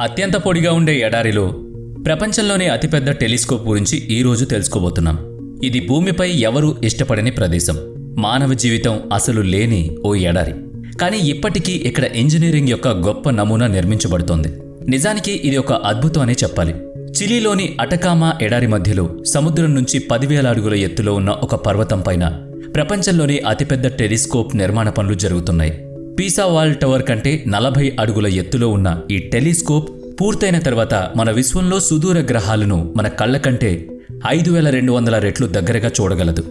అత్యంత పొడిగా ఉండే ఎడారిలో ప్రపంచంలోనే అతిపెద్ద టెలిస్కోప్ గురించి ఈరోజు తెలుసుకోబోతున్నాం. ఇది భూమిపై ఎవరూ ఇష్టపడని ప్రదేశం, మానవ జీవితం అసలు లేని ఓ ఎడారి. కానీ ఇప్పటికీ ఇక్కడ ఇంజనీరింగ్ యొక్క గొప్ప నమూనా నిర్మించబడుతోంది. నిజానికి ఇది ఒక అద్భుతం అనే చెప్పాలి. చిలీలోని అటకామా ఎడారి మధ్యలో సముద్రం నుంచి 10,000 అడుగుల ఎత్తులో ఉన్న ఒక పర్వతం పైన ప్రపంచంలోని అతిపెద్ద టెలిస్కోప్ నిర్మాణ పనులు జరుగుతున్నాయి. పీసా వాల్ టవర్ కంటే 40 అడుగుల ఎత్తులో ఉన్న ఈ టెలిస్కోప్ పూర్తయిన తర్వాత మన విశ్వంలో సుదూర గ్రహాలను మన కళ్ల కంటే 5,200 రెట్లు దగ్గరగా చూడగలదు.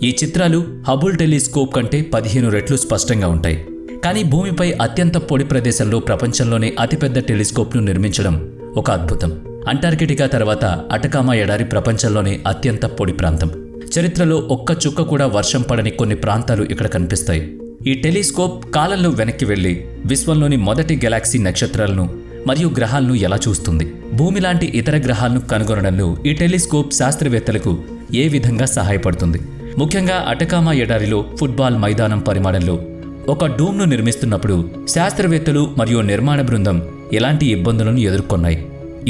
ఈ చిత్రాలు హబుల్ టెలిస్కోప్ కంటే 15 రెట్లు స్పష్టంగా ఉంటాయి. కానీ భూమిపై అత్యంత పొడి ప్రదేశంలో ప్రపంచంలోనే అతిపెద్ద టెలిస్కోప్ను నిర్మించడం ఒక అద్భుతం. అంటార్కిటికా తర్వాత అటకామా ఎడారి ప్రపంచంలోనే అత్యంత పొడి ప్రాంతం. చరిత్రలో ఒక్క చుక్క కూడా వర్షం పడని కొన్ని ప్రాంతాలు ఇక్కడ కనిపిస్తాయి. ఈ టెలిస్కోప్ కాలంలో వెనక్కి వెళ్లి విశ్వంలోని మొదటి గెలాక్సీ నక్షత్రాలను మరియు గ్రహాలను ఎలా చూస్తుంది, భూమి లాంటి ఇతర గ్రహాలను కనుగొనడంలో ఈ టెలిస్కోప్ శాస్త్రవేత్తలకు ఏ విధంగా సహాయపడుతుంది. ముఖ్యంగా అటకామా ఎడారిలో ఫుట్బాల్ మైదానం పరిమాణంలో ఒక డూమ్ను నిర్మిస్తున్నప్పుడు శాస్త్రవేత్తలు మరియు నిర్మాణ బృందం ఎలాంటి ఇబ్బందులను ఎదుర్కొన్నాయి,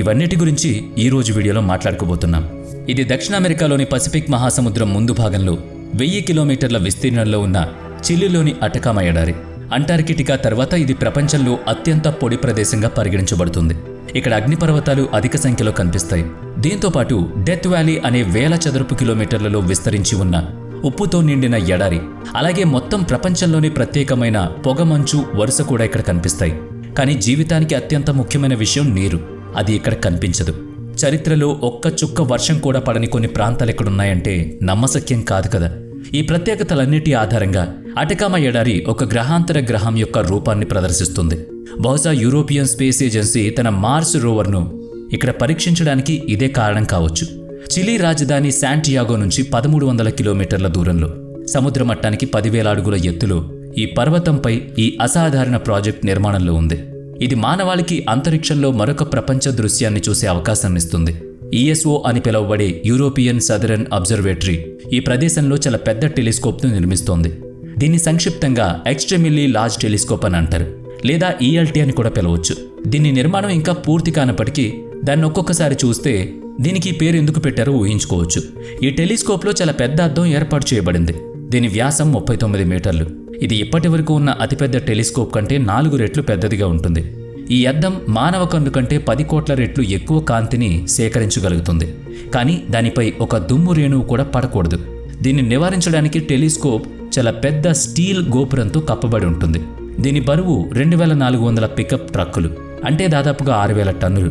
ఇవన్నిటి గురించి ఈరోజు వీడియోలో మాట్లాడుకోబోతున్నాం. ఇది దక్షిణ అమెరికాలోని పసిఫిక్ మహాసముద్రం ముందు భాగంలో 1000 కిలోమీటర్ల విస్తీర్ణంలో ఉన్న చిలీలోని అటకామా ఎడారి. అంటార్కిటికా తర్వాత ఇది ప్రపంచంలో అత్యంత పొడి ప్రదేశంగా పరిగణించబడుతుంది. ఇక్కడ అగ్నిపర్వతాలు అధిక సంఖ్యలో కనిపిస్తాయి. దీంతోపాటు డెత్ వ్యాలీ అనే 1000 చదరపు కిలోమీటర్లలో విస్తరించి ఉన్న ఉప్పుతో నిండిన ఎడారి, అలాగే మొత్తం ప్రపంచంలోని ప్రత్యేకమైన పొగమంచు వరుస కూడా ఇక్కడ కనిపిస్తాయి. కానీ జీవితానికి అత్యంత ముఖ్యమైన విషయం నీరు. అది ఇక్కడ కనిపించదు. చరిత్రలో ఒక్క చుక్క వర్షం కూడా పడని కొన్ని ప్రాంతాలు ఎక్కడున్నాయంటే నమ్మశక్యం కాదు కదా. ఈ ప్రత్యేకతలన్నిటి ఆధారంగా అటకామా ఎడారి ఒక గ్రహాంతర గ్రహం యొక్క రూపాన్ని ప్రదర్శిస్తుంది. బహుశా యూరోపియన్ స్పేస్ ఏజెన్సీ తన మార్స్ రోవర్ను ఇక్కడ పరీక్షించడానికి ఇదే కారణం కావచ్చు. చిలీ రాజధాని శాంటియాగో నుంచి 1300 కిలోమీటర్ల దూరంలో సముద్ర మట్టానికి 10,000 అడుగుల ఎత్తులో ఈ పర్వతంపై ఈ అసాధారణ ప్రాజెక్ట్ నిర్మాణంలో ఉంది. ఇది మానవాళికి అంతరిక్షంలో మరొక ప్రపంచ దృశ్యాన్ని చూసే అవకాశాన్నిస్తుంది. ఈఎస్ఓ అని పిలువబడే యూరోపియన్ సదరన్ అబ్జర్వేటరీ ఈ ప్రదేశంలో చాలా పెద్ద టెలిస్కోప్ను నిర్మిస్తోంది. దీన్ని సంక్షిప్తంగా ఎక్స్ట్రీమ్లీ లార్జ్ టెలిస్కోప్ అని అంటారు, లేదా ఈఎల్టీ అని కూడా పిలవచ్చు. దీని నిర్మాణం ఇంకా పూర్తి కానప్పటికీ దాన్ని ఒక్కొక్కసారి చూస్తే దీనికి ఈ పేరు ఎందుకు పెట్టారో ఊహించుకోవచ్చు. ఈ టెలిస్కోప్లో చాలా పెద్ద అద్దం ఏర్పాటు చేయబడింది. దీని వ్యాసం 39 మీటర్లు. ఇది ఇప్పటి వరకు ఉన్న అతిపెద్ద టెలిస్కోప్ కంటే 4 రెట్లు పెద్దదిగా ఉంటుంది. ఈ అద్దం మానవ కన్ను కంటే 10 కోట్ల రెట్లు ఎక్కువ కాంతిని సేకరించగలుగుతుంది. కానీ దానిపై ఒక దుమ్ము రేణువు కూడా పడకూడదు. దీన్ని నివారించడానికి టెలిస్కోప్ చాలా పెద్ద స్టీల్ గోపురంతో కప్పబడి ఉంటుంది. దీని బరువు 2,400 పికప్ ట్రక్కులు, అంటే దాదాపుగా 6,000 టన్నులు.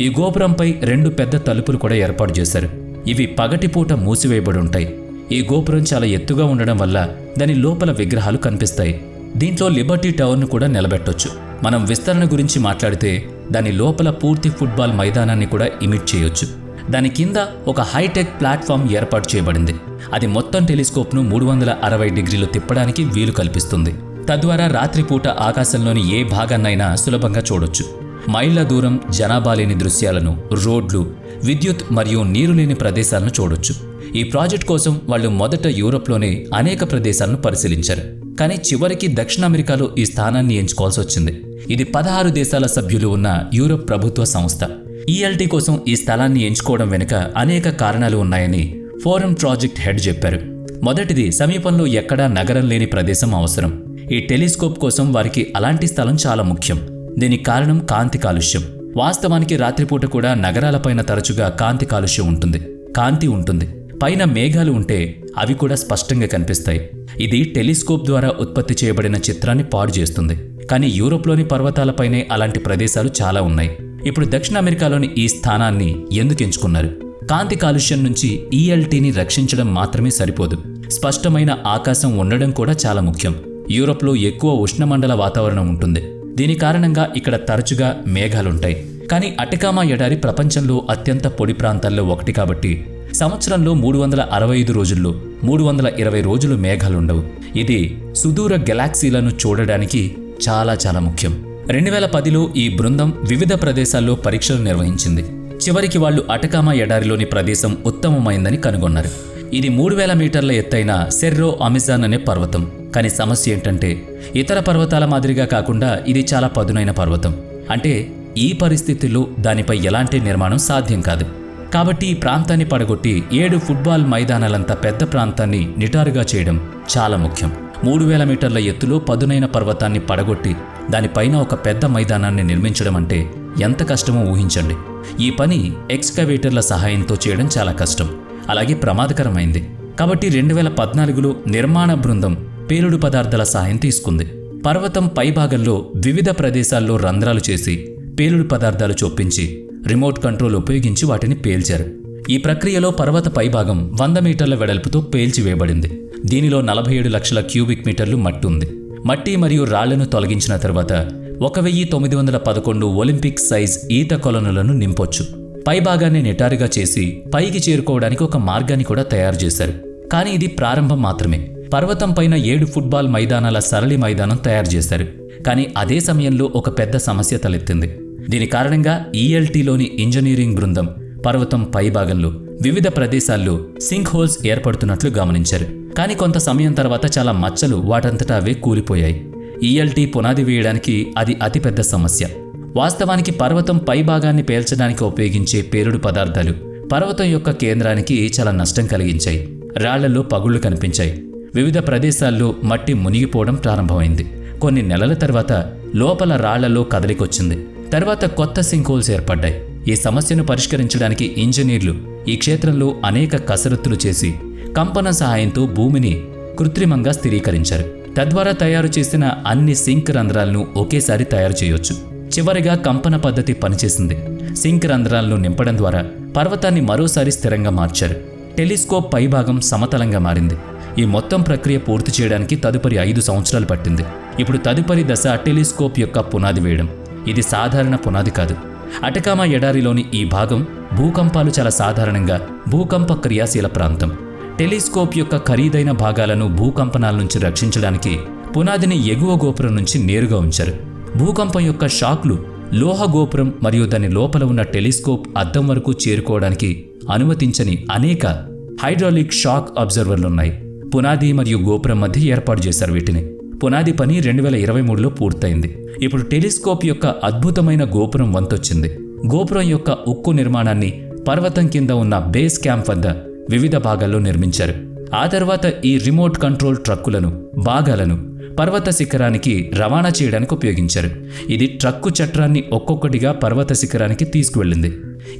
ఈ గోపురంపై 2 పెద్ద తలుపులు కూడా ఏర్పాటు చేశారు. ఇవి పగటిపూట మూసివేయబడి ఉంటాయి. ఈ గోపురం చాలా ఎత్తుగా ఉండడం వల్ల దాని లోపల విగ్రహాలు కనిపిస్తాయి. దీంట్లో లిబర్టీ టవర్ను కూడా నిలబెట్టొచ్చు. మనం విస్తరణ గురించి మాట్లాడితే దాని లోపల పూర్తి ఫుట్బాల్ మైదానాన్ని కూడా ఇమిట్ చేయొచ్చు. దాని కింద ఒక హైటెక్ ప్లాట్ఫామ్ ఏర్పాటు చేయబడింది. అది మొత్తం టెలిస్కోప్ను 360 డిగ్రీలు తిప్పడానికి వీలు కల్పిస్తుంది. తద్వారా రాత్రిపూట ఆకాశంలోని ఏ భాగాన్నైనా సులభంగా చూడొచ్చు. మైళ్ల దూరం జనాభా లేని దృశ్యాలను, రోడ్లు, విద్యుత్ మరియు నీరు లేని ప్రదేశాలను చూడొచ్చు. ఈ ప్రాజెక్ట్ కోసం వాళ్ళు మొదట యూరోప్లోనే అనేక ప్రదేశాలను పరిశీలించారు. కానీ చివరికి దక్షిణ అమెరికాలో ఈ స్థానాన్ని ఎంచుకోవాల్సి వచ్చింది. ఇది 16 దేశాల సభ్యులు ఉన్న యూరోప్ ప్రభుత్వ సంస్థ. ఈఎల్టీ కోసం ఈ స్థలాన్ని ఎంచుకోవడం వెనుక అనేక కారణాలు ఉన్నాయని ఫోరమ్ ప్రాజెక్ట్ హెడ్ చెప్పారు. మొదటిది, సమీపంలో ఎక్కడా నగరం లేని ప్రదేశం అవసరం. ఈ టెలిస్కోప్ కోసం వారికి అలాంటి స్థలం చాలా ముఖ్యం. దీనికి కారణం కాంతి కాలుష్యం. వాస్తవానికి రాత్రిపూట కూడా నగరాలపైన తరచుగా కాంతి కాలుష్యం ఉంటుంది. కాంతి ఉంటుంది, పైన మేఘాలు ఉంటే అవి కూడా స్పష్టంగా కనిపిస్తాయి. ఇది టెలిస్కోప్ ద్వారా ఉత్పత్తి చేయబడిన చిత్రాన్ని పాడు చేస్తుంది. కానీ యూరోప్లోని పర్వతాలపైనే అలాంటి ప్రదేశాలు చాలా ఉన్నాయి. ఇప్పుడు దక్షిణ అమెరికాలోని ఈ స్థానాన్ని ఎందుకు ఎంచుకున్నారు? కాంతి కాలుష్యం నుంచి ఈఎల్టీని రక్షించడం మాత్రమే సరిపోదు, స్పష్టమైన ఆకాశం ఉండడం కూడా చాలా ముఖ్యం. యూరోప్లో ఎక్కువ ఉష్ణమండల వాతావరణం ఉంటుంది. దీని కారణంగా ఇక్కడ తరచుగా మేఘాలుంటాయి. కానీ అటకామా ఎడారి ప్రపంచంలో అత్యంత పొడి ప్రాంతాల్లో ఒకటి కాబట్టి సంవత్సరంలో 365 రోజుల్లో 320 రోజులు మేఘాలుండవు. ఇది సుదూర గెలాక్సీలను చూడడానికి చాలా ముఖ్యం. 2010లో ఈ బృందం వివిధ ప్రదేశాల్లో పరీక్షలు నిర్వహించింది. చివరికి వాళ్ళు అటకామా ఎడారిలోని ప్రదేశం ఉత్తమమైందని కనుగొన్నారు. ఇది 3000 మీటర్ల ఎత్తైన సెర్రో అమెజాన్ అనే పర్వతం. కానీ సమస్య ఏంటంటే ఇతర పర్వతాల మాదిరిగా కాకుండా ఇది చాలా పదునైన పర్వతం. అంటే ఈ పరిస్థితుల్లో దానిపై ఎలాంటి నిర్మాణం సాధ్యం కాదు. కాబట్టి ఈ ప్రాంతాన్ని పడగొట్టి 7 ఫుట్బాల్ మైదానాలంత పెద్ద ప్రాంతాన్ని నిటారుగా చేయడం చాలా ముఖ్యం. 3000 మీటర్ల ఎత్తులో పదునైన పర్వతాన్ని పడగొట్టి దానిపైన ఒక పెద్ద మైదానాన్ని నిర్మించడం అంటే ఎంత కష్టమో ఊహించండి. ఈ పని ఎక్స్కవేటర్ల సహాయంతో చేయడం చాలా కష్టం, అలాగే ప్రమాదకరమైంది. కాబట్టి 2014లో నిర్మాణ బృందం పేలుడు పదార్థాల సహాయం తీసుకుంది. పర్వతం పైభాగంలో వివిధ ప్రదేశాల్లో రంధ్రాలు చేసి పేలుడు పదార్థాలు చొప్పించి రిమోట్ కంట్రోల్ ఉపయోగించి వాటిని పేల్చారు. ఈ ప్రక్రియలో పర్వత పైభాగం 100 మీటర్ల వెడల్పుతో పేల్చివేయబడింది. దీనిలో 47 లక్షల క్యూబిక్ మీటర్లు మట్టి ఉంది. మట్టి మరియు రాళ్లను తొలగించిన తర్వాత 1911 ఒలింపిక్ సైజ్ ఈత కొలనులను నింపొచ్చు. పైభాగాన్ని నిటారుగా చేసి పైకి చేరుకోవడానికి ఒక మార్గాన్ని కూడా తయారు చేశారు. కానీ ఇది ప్రారంభం మాత్రమే. పర్వతం పైన 7 ఫుట్బాల్ మైదానాల సరళి మైదానం తయారు చేశారు. కానీ అదే సమయంలో ఒక పెద్ద సమస్య తలెత్తింది. దీని కారణంగా ఈఎల్టీలోని ఇంజనీరింగ్ బృందం పర్వతం పైభాగంలో వివిధ ప్రదేశాల్లో సింక్ హోల్స్ ఏర్పడుతున్నట్లు గమనించారు. కానీ కొంత సమయం తర్వాత చాలా మచ్చలు వాటంతటా అవే కూలిపోయాయి. ఈఎల్టీ పునాది వేయడానికి అది అతిపెద్ద సమస్య. వాస్తవానికి పర్వతం పైభాగాన్ని పేల్చడానికి ఉపయోగించే పేలుడు పదార్థాలు పర్వతం యొక్క కేంద్రానికి చాలా నష్టం కలిగించాయి. రాళ్లలో పగుళ్లు కనిపించాయి. వివిధ ప్రదేశాల్లో మట్టి మునిగిపోవడం ప్రారంభమైంది. కొన్ని నెలల తర్వాత లోపల రాళ్లలో కదలికొచ్చింది. తర్వాత కొత్త సింక్ హోల్స్ ఏర్పడ్డాయి. ఈ సమస్యను పరిష్కరించడానికి ఇంజనీర్లు ఈ క్షేత్రంలో అనేక కసరత్తులు చేసి కంపన సహాయంతో భూమిని కృత్రిమంగా స్థిరీకరించారు. తద్వారా తయారు చేసిన అన్ని సింక్ రంధ్రాలను ఒకేసారి తయారు చేయొచ్చు. చివరిగా కంపన పద్ధతి పనిచేసింది. సింక్ రంధ్రాలను నింపడం ద్వారా పర్వతాన్ని మరోసారి స్థిరంగా మార్చారు. టెలిస్కోప్ పైభాగం సమతలంగా మారింది. ఈ మొత్తం ప్రక్రియ పూర్తి చేయడానికి తదుపరి 5 సంవత్సరాలు పట్టింది. ఇప్పుడు తదుపరి దశ టెలిస్కోప్ యొక్క పునాది వేయడం. ఇది సాధారణ పునాది కాదు. అటకామా ఎడారిలోని ఈ భాగం భూకంపాలు చాలా సాధారణంగా భూకంప క్రియాశీల ప్రాంతం. టెలిస్కోప్ యొక్క ఖరీదైన భాగాలను భూకంపనాల నుంచి రక్షించడానికి పునాదిని ఎగువ గోపురం నుంచి నేరుగా ఉంచారు. భూకంపం యొక్క షాక్లు లోహ గోపురం మరియు దాని లోపల ఉన్న టెలిస్కోప్ అద్దం వరకు చేరుకోవడానికి అనుమతించని అనేక హైడ్రాలిక్ షాక్ అబ్జర్వర్లున్నాయి. పునాది మరియు గోపురం మధ్య ఏర్పాటు చేశారు వీటిని. పునాది పని 2023లో పూర్తయింది. ఇప్పుడు టెలిస్కోప్ యొక్క అద్భుతమైన గోపురం వంతొచ్చింది. గోపురం యొక్క ఉక్కు నిర్మాణాన్ని పర్వతం కింద ఉన్న బేస్ క్యాంప్ వద్ద వివిధ భాగాల్లో నిర్మించారు. ఆ తర్వాత ఈ రిమోట్ కంట్రోల్ ట్రక్కులను భాగాలను పర్వత శిఖరానికి రవాణా చేయడానికి ఉపయోగించారు. ఇది ట్రక్కు చట్రాన్ని ఒక్కొక్కటిగా పర్వత శిఖరానికి తీసుకువెళ్ళింది.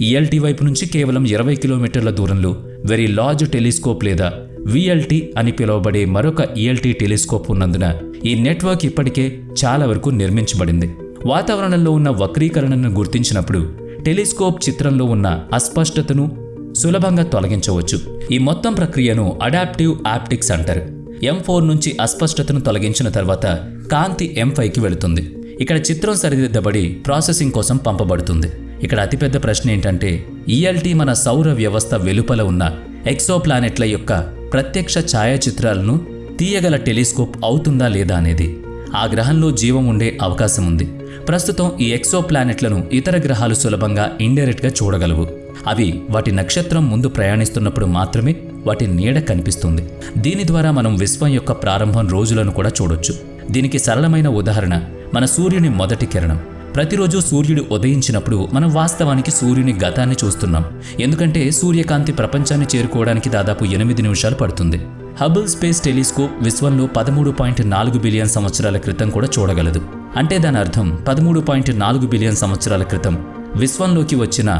ఈఎల్టీ వైపు నుంచి కేవలం 20 కిలోమీటర్ల దూరంలో వెరీ లార్జ్ టెలిస్కోప్ లేదా విఎల్టీ అని పిలువబడే మరొక ఈఎల్టీ టెలిస్కోప్ ఉన్నందున ఈ నెట్వర్క్ ఇప్పటికే చాలా వరకు నిర్మించబడింది. వాతావరణంలో ఉన్న వక్రీకరణను గుర్తించినప్పుడు టెలిస్కోప్ చిత్రంలో ఉన్న అస్పష్టతను సులభంగా తొలగించవచ్చు. ఈ మొత్తం ప్రక్రియను అడాప్టివ్ ఆప్టిక్స్ అంటారు. M4 నుంచి అస్పష్టతను తొలగించిన తర్వాత కాంతి M5కి వెళుతుంది. ఇక్కడ చిత్రం సరిదిద్దబడి ప్రాసెసింగ్ కోసం పంపబడుతుంది. ఇక్కడ అతిపెద్ద ప్రశ్న ఏంటంటే ఈఎల్టీ మన సౌర వ్యవస్థ వెలుపల ఉన్న ఎక్సోప్లానెట్ల యొక్క ప్రత్యక్ష ఛాయాచిత్రాలను తీయగల టెలిస్కోప్ అవుతుందా లేదా అనేది. ఆ గ్రహంలో జీవం ఉండే అవకాశం ఉంది. ప్రస్తుతం ఈ ఎక్సోప్లానెట్లను ఇతర గ్రహాలు సులభంగా ఇండైరెక్ట్గా చూడగలవు. అవి వాటి నక్షత్రం ముందు ప్రయాణిస్తున్నప్పుడు మాత్రమే వాటి నీడ కనిపిస్తుంది. దీని ద్వారా మనం విశ్వం యొక్క ప్రారంభం రోజులను కూడా చూడొచ్చు. దీనికి సరళమైన ఉదాహరణ మన సూర్యుని మొదటి కిరణం. ప్రతిరోజు సూర్యుడు ఉదయించినప్పుడు మనం వాస్తవానికి సూర్యుని గతాన్ని చూస్తున్నాం. ఎందుకంటే సూర్యకాంతి ప్రపంచాన్ని చేరుకోవడానికి దాదాపు 8 నిమిషాలు పడుతుంది. హబుల్ స్పేస్ టెలిస్కోప్ విశ్వంలో 13.4 బిలియన్ సంవత్సరాల క్రితం కూడా చూడగలదు. అంటే దాని అర్థం 13.4 బిలియన్ సంవత్సరాల క్రితం విశ్వంలోకి వచ్చిన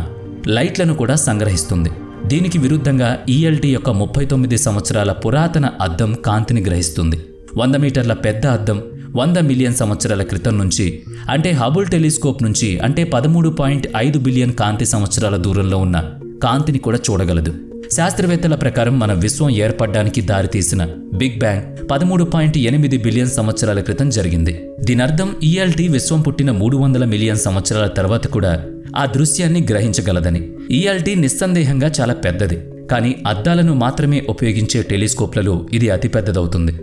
లైట్లను కూడా సంగ్రహిస్తుంది. దీనికి విరుద్ధంగా ఈఎల్టీ యొక్క 39 సంవత్సరాల పురాతన అద్దం కాంతిని గ్రహిస్తుంది. 100 మీటర్ల పెద్ద అద్దం 100 మిలియన్ సంవత్సరాల క్రితం నుంచి అంటే హబుల్ టెలిస్కోప్ నుంచి అంటే 13.5 బిలియన్ కాంతి సంవత్సరాల దూరంలో ఉన్న కాంతిని కూడా చూడగలదు. శాస్త్రవేత్తల ప్రకారం మన విశ్వం ఏర్పడడానికి దారితీసిన బిగ్ బ్యాంగ్ 13.8 బిలియన్ సంవత్సరాల క్రితం జరిగింది. దీనర్థం ఈఎల్టీ విశ్వం పుట్టిన 300 మిలియన్ సంవత్సరాల తర్వాత కూడా ఆ దృశ్యాన్ని గ్రహించగలదని. ఈఎల్టీ నిస్సందేహంగా చాలా పెద్దది, కానీ అద్దాలను మాత్రమే ఉపయోగించే టెలిస్కోప్లలో ఇది అతిపెద్దదవుతుంది.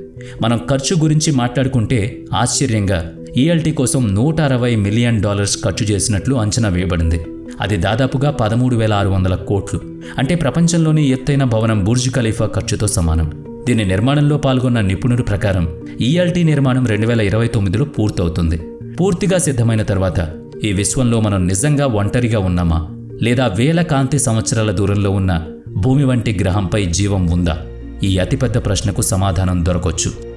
మనం ఖర్చు గురించి మాట్లాడుకుంటే ఆశ్చర్యంగా ఈఎల్టీ కోసం $160 మిలియన్ ఖర్చు చేసినట్లు అంచనా వేయబడింది. అది దాదాపుగా 13,600 కోట్లు. అంటే ప్రపంచంలోని ఎత్తైన భవనం బుర్జ్ ఖలీఫా ఖర్చుతో సమానం. దీని నిర్మాణంలో పాల్గొన్న నిపుణుడి ప్రకారం ఈఎల్టీ నిర్మాణం 2029లో పూర్తవుతుంది. పూర్తిగా సిద్ధమైన తర్వాత ఈ విశ్వంలో మనం నిజంగా ఒంటరిగా ఉన్నామా, లేదా వేల కాంతి సంవత్సరాల దూరంలో ఉన్న భూమి వంటి గ్రహంపై జీవం ఉందా? ఈ అతిపెద్ద ప్రశ్నకు సమాధానం దొరకొచ్చు.